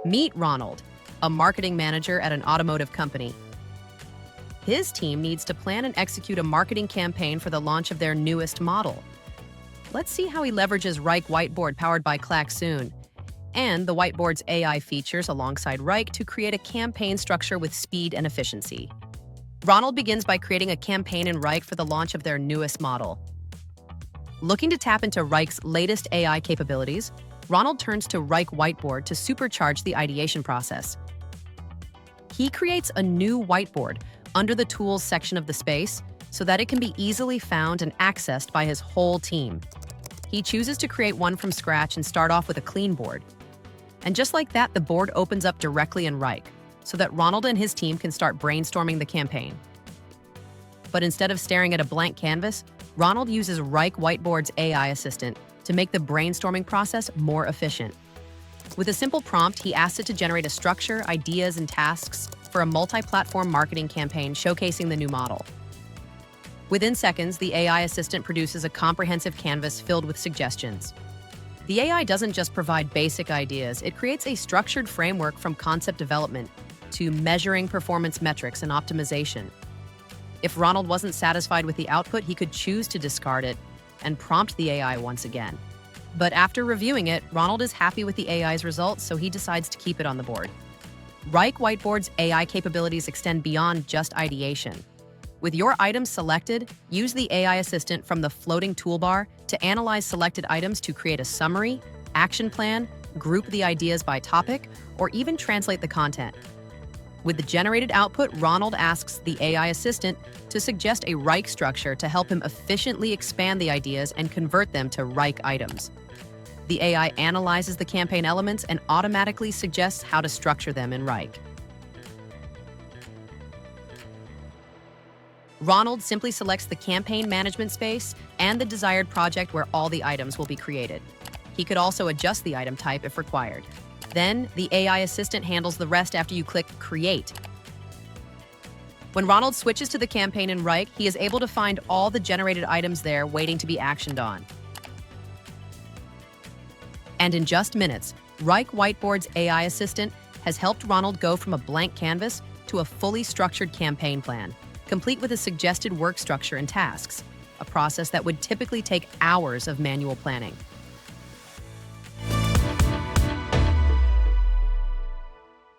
Meet Ronald, a marketing manager at an automotive company. His team needs to plan and execute a marketing campaign for the launch of their newest model. Let's see how he leverages Wrike Whiteboard powered by Klaxoon and the Whiteboard's AI features alongside Wrike to create a campaign structure with speed and efficiency. Ronald begins by creating a campaign in Wrike for the launch of their newest model. Looking to tap into Wrike's latest AI capabilities, Ronald turns to Wrike Whiteboard to supercharge the ideation process. He creates a new whiteboard under the Tools section of the space so that it can be easily found and accessed by his whole team. He chooses to create one from scratch and start off with a clean board. And just like that, the board opens up directly in Wrike so that Ronald and his team can start brainstorming the campaign. But instead of staring at a blank canvas, Ronald uses Wrike Whiteboard's AI assistant to make the brainstorming process more efficient. With a simple prompt, he asks it to generate a structure, ideas, and tasks for a multi-platform marketing campaign showcasing the new model. Within seconds, the AI assistant produces a comprehensive canvas filled with suggestions. The AI doesn't just provide basic ideas, it creates a structured framework from concept development to measuring performance metrics and optimization. If Ronald wasn't satisfied with the output, he could choose to discard it and prompt the AI once again. But after reviewing it, Ronald is happy with the AI's results, so he decides to keep it on the board. Wrike Whiteboard's AI capabilities extend beyond just ideation. With your items selected, use the AI assistant from the floating toolbar to analyze selected items to create a summary, action plan, group the ideas by topic, or even translate the content. With the generated output, Ronald asks the AI assistant to suggest a Wrike structure to help him efficiently expand the ideas and convert them to Wrike items. The AI analyzes the campaign elements and automatically suggests how to structure them in Wrike. Ronald simply selects the campaign management space and the desired project where all the items will be created. He could also adjust the item type if required. Then, the AI assistant handles the rest after you click Create. When Ronald switches to the campaign in Wrike, he is able to find all the generated items there waiting to be actioned on. And in just minutes, Wrike Whiteboard's AI assistant has helped Ronald go from a blank canvas to a fully structured campaign plan, complete with a suggested work structure and tasks, a process that would typically take hours of manual planning.